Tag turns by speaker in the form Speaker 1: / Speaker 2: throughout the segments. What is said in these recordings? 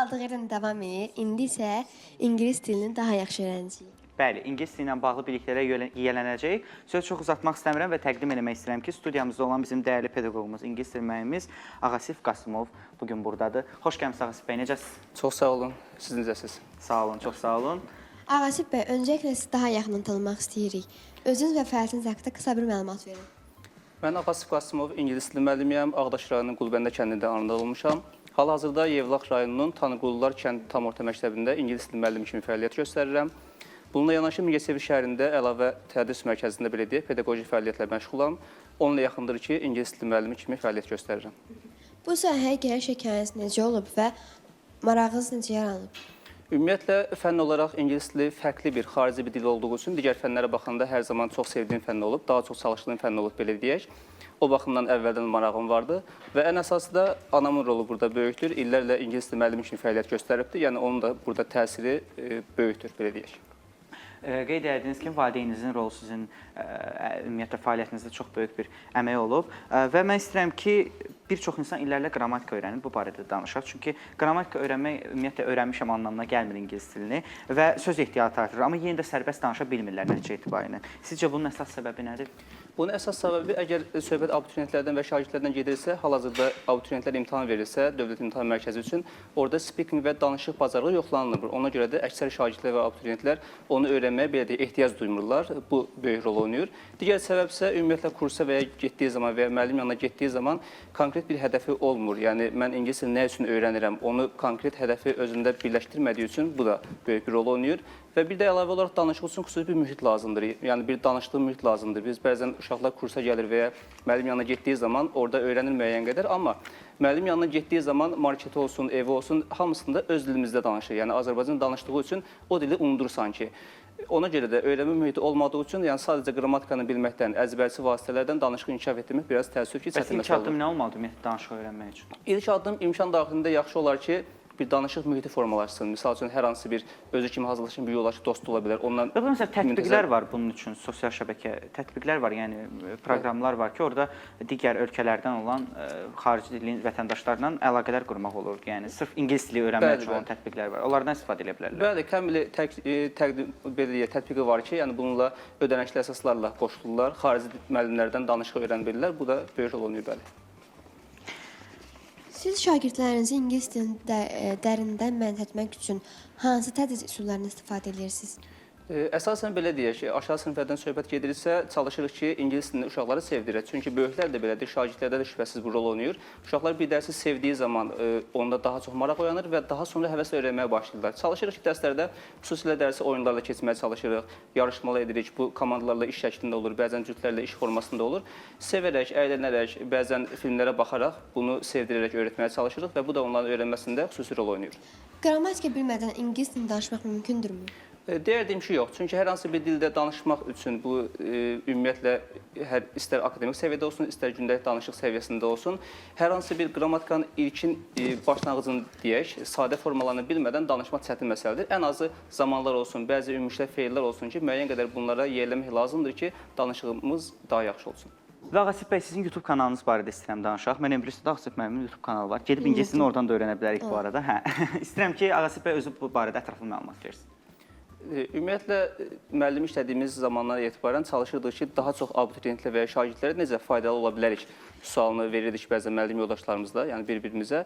Speaker 1: qaldıq yerdən davam edir. İndi isə ingilis dilini daha yaxşı öyrənəcəyik.
Speaker 2: Bəli, ingilis dili ilə bağlı biliklərə yiyələnəcəyik. Sözü çox uzatmaq istəmirəm və təqdim etmək istəyirəm ki, studiyamızda olan bizim dəyərli pedaqoqumuz, ingilis dili müəllimimiz Ağasif Qasımov bugün buradadır. Xoş gəlmisiniz Ağasif bəy, necəsiniz?
Speaker 3: Çox sağ olun, siz necəsiniz?
Speaker 2: Sağ olun, çox sağ olun.
Speaker 1: Ağasif bəy, öncəliklə sizi daha yaxından tanımaq istəyirik. Özünüz və fəaliyyətiniz haqqında qısa bir məlumat verin.
Speaker 3: Mən Ağasif Qasımov, ingilis dili müəllimiyəm. Ağdaş rayonunun Qulbəndə kəndində anadan olmuşam. Hal-hazırda Yevlax rayonunun Tanıqulular kənd tam orta məktəbində ingilis dili müəllimi kimi fəaliyyət göstərirəm. Bununla yanaşı Mingəçevir şəhərində əlavə tədris mərkəzində belə deyək, pedaqoji fəaliyyətlə məşğulam. Onunla yaxındır ki, ingilis dili müəllimi kimi fəaliyyət göstərirəm.
Speaker 1: Bu sahəyə giriş hekayəniz necə olub və marağınız necə yaranıb?
Speaker 3: Ümumiyyətlə, fənn olaraq ingilis dili fərqli bir, xarici bir dil olduğu üçün digər fənlərə baxanda hər zaman çox sevdiyim fənn olub, daha çox çalışdığım fənn olub, belə deyək. O baxımdan əvvəldən marağım vardı və ən əsası da anamın rolu burada böyükdür. İllərlə ingilis dili müəllimi kimi fəaliyyət göstəribdir, yəni onun da burada təsiri böyükdür, belə deyək.
Speaker 2: Qeyd etdiyiniz kimi, valideyninizin rolu sizin ümumiyyətlə fəaliyyətinizdə çox böyük bir əmək olub və mən istəyirəm ki, bir çox insan illərlə qrammatika öyrənir, bu barədə danışaq. Çünki qrammatika öyrənmək ümumiyyətlə öyrənmişəm anlamına gəlmir ingilis dilini və söz ehtiyatı artırır, amma yenə də sərbəst danışa bilmirlər nəticə etibarilə. Sizcə bunun əsas səbəbi nədir?
Speaker 3: Bunun əsas səbəbi, əgər söhbət abituriyentlərdən və şagirdlərdən gedirsə, hal-hazırda abituriyentlər imtahan verirsə, Dövlət İmtahan Mərkəzi üçün orada speaking və danışıq bacarığı yoxlanılmır. Ona görə də əksər şagirdlər və abituriyentlər onu öyrənməyə belə deyək, ehtiyac duymurlar. Bu böyük rol oynayır. Digər səbəb isə ümumiyyətlə kursa və ya getdiyi zaman və ya müəllim yanına getdiyi zaman konkret bir hədəfi olmur. Yəni mən ingilis dilini nə üçün öyrənirəm, onu konkret hədəfi özündə birləşdirmədiyi üçün bu da böyük bir rol oynayır. Və bir də əlavə olaraq danışıq üçün xüsusi bir mühit lazımdır. Yəni bir danışdığı mühit lazımdır. Biz bəzən uşaqlar kursa gəlir və ya müəllim yanına getdiyi zaman orada öyrənir müəyyən qədər, amma müəllim yanına getdiyi zaman marketi olsun, evi olsun, hamısında öz dilimizdə danışır. Yəni Azərbaycan danışdığı üçün o dili unudur sanki. Ona görə də öyrənmə mühiti olmadığı üçün, yəni sadəcə qrammatikanı bilməkdən, əzbərçi vasitələrdən danışıq inkişaf etdirmək biraz təəssüf ki, çətin məsələ olur.
Speaker 2: Bəs ilk addım nə olmalıdır ümumiyyətlə danışıq öyrənmək üçün?
Speaker 3: İlk addım imkan daxilində yaxşı olar ki, bir danışıq mühiti formalaşsın. Misal üçün, hər hansı bir özü kimi hazırlaşan bir yoldaşı, dostu ola bilər. Ondan
Speaker 2: Məsələn, tətbiqlər var bunun üçün, sosial şəbəkə tətbiqlər var, yəni proqramlar var ki, orada digər ölkələrdən olan xarici dilli vətəndaşlarla əlaqələr qurmaq olur. Yəni, sırf ingilis dili öyrənmək üçün olan tətbiqlər var. Onlardan istifadə edə bilərlər.
Speaker 3: Bəli, kəmili tətbiqi var ki, yəni bununla ödənişli əsaslarla qoşulurlar. Xarici müəllimlərdən danışıq öyrənə bilirlər. Bu da böyük rol oynayır, bəli.
Speaker 1: Siz şagirdlərinizi ingilis dilində dərindən məlumat etmək üçün hansı tədris üsullarından istifadə edirsiniz?
Speaker 3: Əsasən belə deyək ki, aşağı siniflərdən söhbət gedirsə, çalışırıq ki, ingilis dilini uşaqları sevdirək. Çünki böyüklər də belədir, şagirdlərdə də şübhəsiz bu rol oynayır. Uşaqlar bir dərsi sevdiyi zaman onda daha çox maraq oyanır və daha sonra həvəslə öyrənməyə başlayırlar. Çalışırıq ki, dərslərdə xüsusilə dərsi oyunlarla keçməyə çalışırıq, yarışmalar edirik. Bu komandalarla iş şəklində olur, bəzən cütlərlə iş formasında olur. Sevərək, əylənərək, bəzən filmlərə baxaraq bunu sevdirərək öyrətməyə çalışırıq və bu da onların öyrənməsində xüsusi rol oynayır.
Speaker 1: Qrammatika bilmədən ingilis dilini danışmaq mümkündürmü?
Speaker 3: Deyərdim ki, yox. Çünki hər hansı bir dildə danışmaq üçün bu ümumiyyətlə istər akademik səviyyədə olsun, istər gündəlik danışıq səviyyəsində olsun, hər hansı bir qrammatikanın ilkin başlanğıcını deyək, sadə formalarını bilmədən danışmaq çətin məsələdir. Ən azı zamanlar olsun, bəzi ümumilikdə feillər olsun ki, müəyyən qədər bunlara yiyələmək lazımdır ki, danışığımız daha yaxşı olsun.
Speaker 2: Və Ağasif bəy, sizin YouTube kanalınız barədə istəyirəm danışaq. Mən Universitetdə Ağasif müəllimin YouTube kanalı var. Gedib ingilis dilini oradan da öyrənə bilərik bu arada. İstəyirəm ki, Ağasif bəy özü bu barədə ətraflı məlumat versin.
Speaker 3: Ümumiyyətlə, müəllim işlədiyimiz zamandan etibarən çalışırdıq ki, daha çox abituriyentlə və ya şagirdlərə necə faydalı ola bilərik sualını verirdik bəzən müəllim yoldaşlarımızla, yəni bir-birimizə.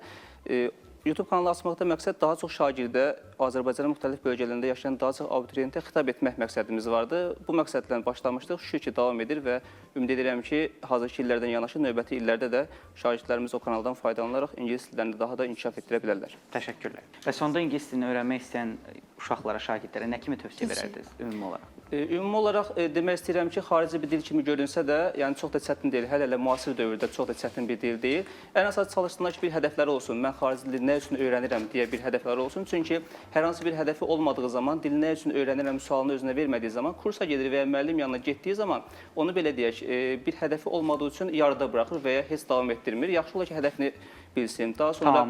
Speaker 3: YouTube kanalı açmaqda məqsəd daha çox şagirdə, Azərbaycanın müxtəlif bölgələrində yaşayan daha çox abituriyentə xitab etmək məqsədimiz vardı. Bu məqsədlə başlamışdıq, şükür ki, davam edir və ümid edirəm ki, hazırki illərdən yanaşı növbəti illərdə də şagirdlərimiz o kanaldan faydalanaraq ingilis dillərini daha da inkişaf etdirə bilərlər.
Speaker 2: Təşəkkürlər. Və sonda ingilis dilini öyrənmək istəyən uşaqlara, şagirdlərə nə kimi tövsiyə verərdiniz ümumi olaraq?
Speaker 3: Ümumi olaraq demək istəyirəm ki, xarici bir dil kimi görünsə də, yəni çox da çətin deyil, hələ müasir dövrdə çox da çətin bir dil deyil. Ən əsas çalışsınlar ki, bir hədəfləri olsun. Mən xarici dili nə üçün öyrənirəm deyə bir hədəfləri olsun. Çünki hər hansı bir hədəfi olmadığı zaman, dili nə üçün öyrənirəm sualını özünə vermədiyi zaman, kursa gedir və ya müəllim yanına getdiyi zaman onu belə deyək, bir hədəfi olmadığı üçün yarıda buraxır və ya heç davam etdirmir. Yaxşı olar ki, hədəfini bilsin. Daha sonra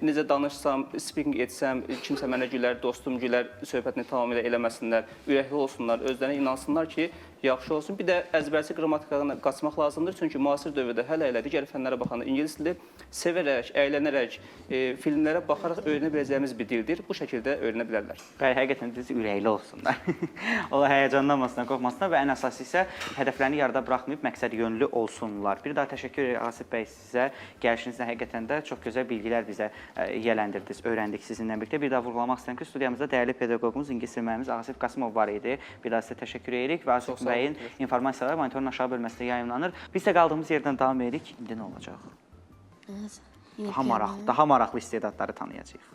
Speaker 3: necə danışsam, speaking etsəm, kimsə mənə gülər, dostum gülər, söhbətini tamamilə eləməsinlər, ürəkli olsunlar, özlərinə inansınlar ki, yaxşı olsun. Bir də əzbərçi qrammatikadan qaçmaq lazımdır. Çünki müasir dövrdə hələ digər fənlərə baxanda ingilis dili sevərək, əylənərək, filmlərə baxaraq öyrənə biləcəyimiz bir dildir. Bu şəkildə öyrənə bilərlər.
Speaker 2: Bəli, həqiqətən də ürəkli olsunlar. Ola həyəcanlanmasınlar, qorxmasınlar və ən əsası isə hədəflərini yarıda buraxmayıb məqsəd yönlü olsunlar. Bir daha təşəkkür edirəm Asif bəy sizə. Gəlişinizlə həqiqətən də çox gözəl bilgilər bizə yiyələndirdiniz, öyrəndik sizinlə birlikdə. Bir daha vurğulamaq istəyirəm ki, studiyamızda dəyərli pedaqoqumuz, ingilis dili müəllimimiz Asif Qasımov var idi. Bir daha sizə təşəkkür edirik və Asif bəyin informasiyaları monitorun aşağı bölməsində yayımlanır. Biz də qaldığımız yerdən davam edirik. İndi nə olacaq? Daha maraqlı istedadları tanıyacağıq.